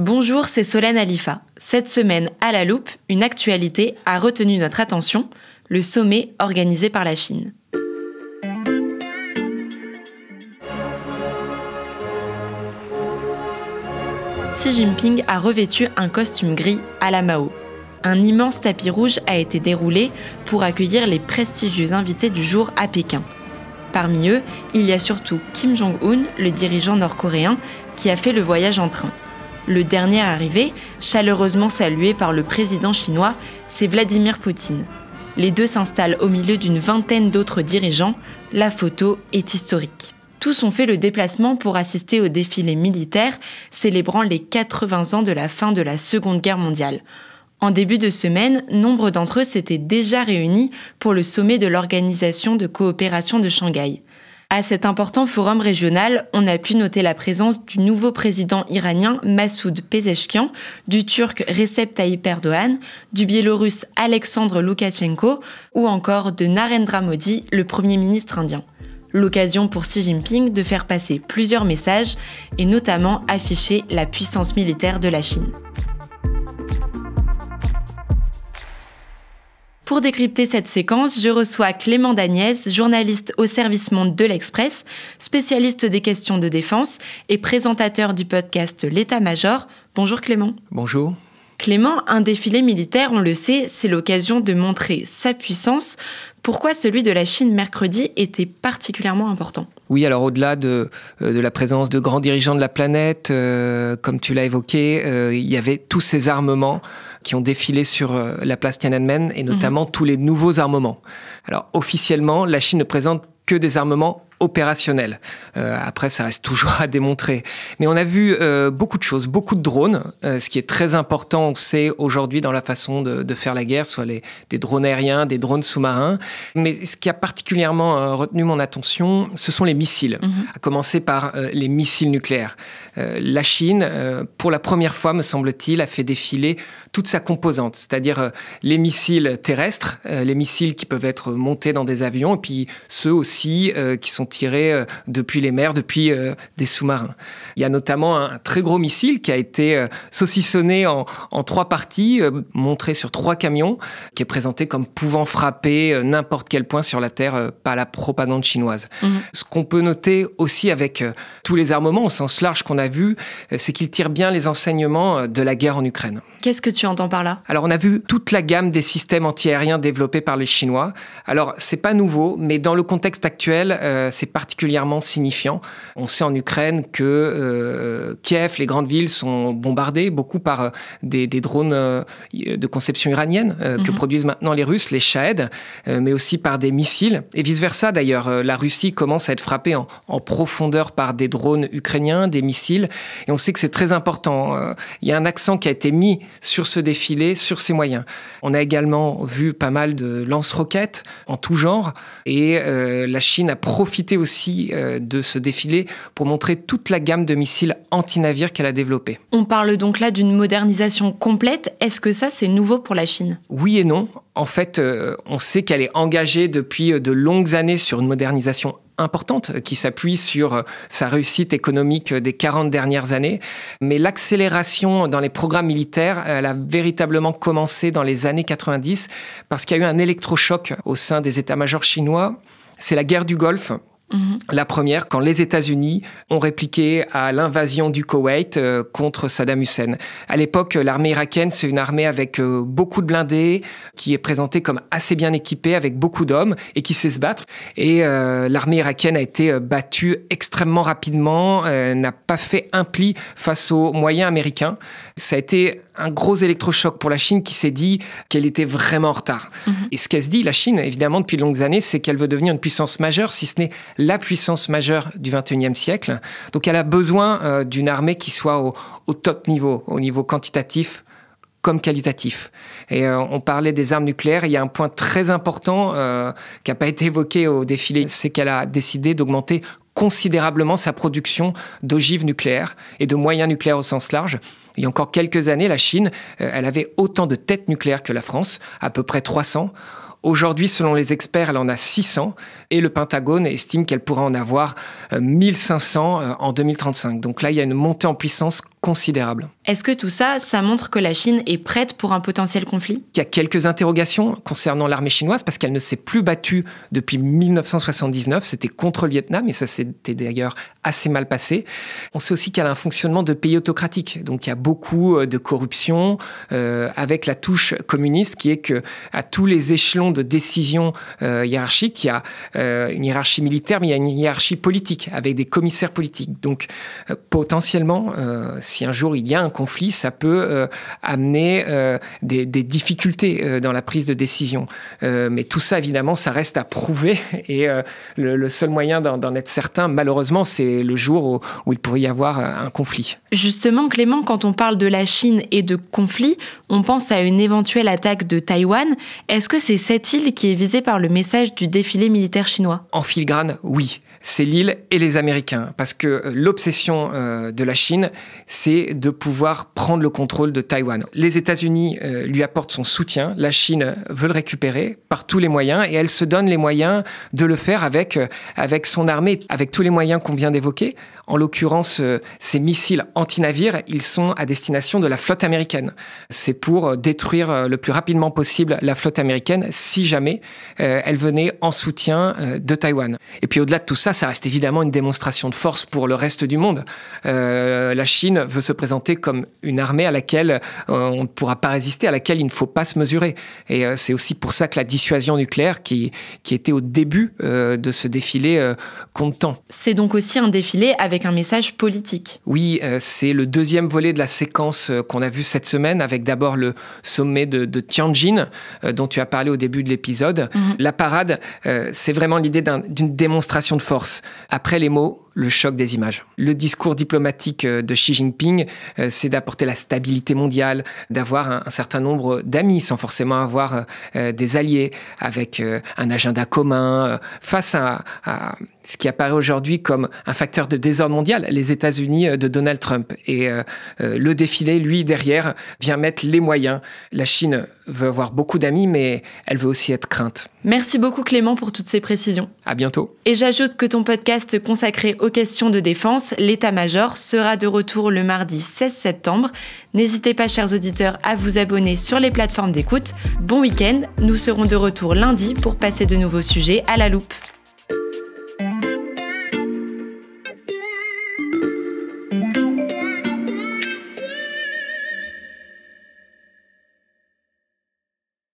Bonjour, c'est Solène Alifa. Cette semaine, à la loupe, une actualité a retenu notre attention, le sommet organisé par la Chine. Xi Jinping a revêtu un costume gris à la Mao. Un immense tapis rouge a été déroulé pour accueillir les prestigieux invités du jour à Pékin. Parmi eux, il y a surtout Kim Jong-un, le dirigeant nord-coréen, qui a fait le voyage en train. Le dernier arrivé, chaleureusement salué par le président chinois, c'est Vladimir Poutine. Les deux s'installent au milieu d'une vingtaine d'autres dirigeants. La photo est historique. Tous ont fait le déplacement pour assister au défilé militaire célébrant les 80 ans de la fin de la Seconde Guerre mondiale. En début de semaine, nombre d'entre eux s'étaient déjà réunis pour le sommet de l'Organisation de coopération de Shanghai. À cet important forum régional, on a pu noter la présence du nouveau président iranien Massoud Pezeshkian, du turc Recep Tayyip Erdogan, du biélorusse Alexandre Loukachenko ou encore de Narendra Modi, le premier ministre indien. L'occasion pour Xi Jinping de faire passer plusieurs messages et notamment afficher la puissance militaire de la Chine. Pour décrypter cette séquence, je reçois Clément Dagnès, journaliste au service Monde de l'Express, spécialiste des questions de défense et présentateur du podcast L'État-Major. Bonjour Clément. Bonjour. Clément, un défilé militaire, on le sait, c'est l'occasion de montrer sa puissance. Pourquoi celui de la Chine mercredi était particulièrement important ? Oui, alors au-delà de la présence de grands dirigeants de la planète, comme tu l'as évoqué, il y avait tous ces armements qui ont défilé sur la place Tiananmen et notamment tous les nouveaux armements. Alors officiellement, la Chine ne présente que des armements opérationnels. Après, ça reste toujours à démontrer. Mais on a vu beaucoup de choses, beaucoup de drones, ce qui est très important, on sait aujourd'hui dans la façon de faire la guerre, soit des drones aériens, des drones sous-marins. Mais ce qui a particulièrement retenu mon attention, ce sont les missiles, à commencer par les missiles nucléaires. La Chine, pour la première fois, me semble-t-il, a fait défiler toute sa composante, c'est-à-dire les missiles terrestres, les missiles qui peuvent être montés dans des avions, et puis ceux aussi qui sont tirés depuis les mers, depuis des sous-marins. Il y a notamment un très gros missile qui a été saucissonné en 3 parties, montré sur 3 camions, qui est présenté comme pouvant frapper n'importe quel point sur la Terre par la propagande chinoise. Ce qu'on peut noter aussi avec tous les armements au sens large qu'on a vu, c'est qu'ils tirent bien les enseignements de la guerre en Ukraine. Qu'est-ce que tu entends par là ? Alors, on a vu toute la gamme des systèmes antiaériens développés par les Chinois. Alors, c'est pas nouveau, mais dans le contexte actuel, c'est particulièrement signifiant. On sait en Ukraine que Kiev, les grandes villes, sont bombardées beaucoup par des drones de conception iranienne que produisent maintenant les Russes, les Shahed, mais aussi par des missiles. Et vice-versa, d'ailleurs. La Russie commence à être frappée en profondeur par des drones ukrainiens, des missiles. Et on sait que c'est très important. Il y a un accent qui a été mis sur ce défilé, sur ces moyens. On a également vu pas mal de lance-roquettes en tout genre et la Chine a profité aussi de ce défilé pour montrer toute la gamme de missiles anti-navires qu'elle a développés. On parle donc là d'une modernisation complète. Est-ce que ça, c'est nouveau pour la Chine ? Oui et non. En fait, on sait qu'elle est engagée depuis de longues années sur une modernisation importante qui s'appuie sur sa réussite économique des 40 dernières années. Mais l'accélération dans les programmes militaires, elle a véritablement commencé dans les années 90 parce qu'il y a eu un électrochoc au sein des états-majors chinois. C'est la guerre du Golfe. La première, quand les États-Unis ont répliqué à l'invasion du Koweït contre Saddam Hussein. À l'époque, l'armée irakienne, c'est une armée avec beaucoup de blindés, qui est présentée comme assez bien équipée, avec beaucoup d'hommes, et qui sait se battre. Et l'armée irakienne a été battue extrêmement rapidement, n'a pas fait un pli face aux moyens américains. Ça a été un gros électrochoc pour la Chine qui s'est dit qu'elle était vraiment en retard. Et ce qu'elle se dit, la Chine, évidemment, depuis de longues années, c'est qu'elle veut devenir une puissance majeure, si ce n'est la puissance majeure du XXIe siècle. Donc elle a besoin d'une armée qui soit au top niveau, au niveau quantitatif comme qualitatif. Et on parlait des armes nucléaires, il y a un point très important qui n'a pas été évoqué au défilé, c'est qu'elle a décidé d'augmenter considérablement sa production d'ogives nucléaires et de moyens nucléaires au sens large. Il y a encore quelques années, la Chine, elle avait autant de têtes nucléaires que la France, à peu près 300. Aujourd'hui, selon les experts, elle en a 600 et le Pentagone estime qu'elle pourra en avoir 1500 en 2035. Donc là, il y a une montée en puissance considérable. Est-ce que tout ça, ça montre que la Chine est prête pour un potentiel conflit ? Il y a quelques interrogations concernant l'armée chinoise parce qu'elle ne s'est plus battue depuis 1979. C'était contre le Vietnam et ça s'était d'ailleurs assez mal passé. On sait aussi qu'elle a un fonctionnement de pays autocratique. Donc il y a beaucoup de corruption avec la touche communiste qui est que à tous les échelons de décision hiérarchique, il y a une hiérarchie militaire, mais il y a une hiérarchie politique avec des commissaires politiques. Donc potentiellement, si un jour il y a un conflit, ça peut amener des difficultés dans la prise de décision. Mais tout ça, évidemment, ça reste à prouver. Et le seul moyen d'en être certain, malheureusement, c'est le jour où il pourrait y avoir un conflit. Justement, Clément, quand on parle de la Chine et de conflit, on pense à une éventuelle attaque de Taïwan. Est-ce que c'est cette île qui est visée par le message du défilé militaire chinois ? En filigrane, oui. C'est l'île et les Américains. Parce que l'obsession de la Chine, c'est de pouvoir prendre le contrôle de Taïwan. Les États-Unis lui apportent son soutien. La Chine veut le récupérer par tous les moyens et elle se donne les moyens de le faire avec son armée, avec tous les moyens qu'on vient d'évoquer. En l'occurrence, ces missiles anti-navires, ils sont à destination de la flotte américaine. C'est pour détruire le plus rapidement possible la flotte américaine si jamais elle venait en soutien de Taïwan. Et puis au-delà de tout ça, ça reste évidemment une démonstration de force pour le reste du monde. La Chine veut se présenter comme une armée à laquelle on ne pourra pas résister, à laquelle il ne faut pas se mesurer. Et c'est aussi pour ça que la dissuasion nucléaire, qui était au début de ce défilé, compte tant. C'est donc aussi un défilé avec un message politique. Oui, c'est le deuxième volet de la séquence qu'on a vue cette semaine, avec d'abord le sommet de Tianjin, dont tu as parlé au début de l'épisode. La parade, c'est vraiment l'idée d'une démonstration de force. Après les mots, le choc des images. Le discours diplomatique de Xi Jinping, c'est d'apporter la stabilité mondiale, d'avoir un certain nombre d'amis sans forcément avoir des alliés, avec un agenda commun, face à ce qui apparaît aujourd'hui comme un facteur de désordre mondial, les États-Unis de Donald Trump. Et le défilé, lui, derrière, vient mettre les moyens. La Chine veut avoir beaucoup d'amis, mais elle veut aussi être crainte. Merci beaucoup Clément pour toutes ces précisions. À bientôt. Et j'ajoute que ton podcast consacré aux questions de défense, l'État-major, sera de retour le mardi 16 septembre. N'hésitez pas, chers auditeurs, à vous abonner sur les plateformes d'écoute. Bon week-end, nous serons de retour lundi pour passer de nouveaux sujets à la loupe.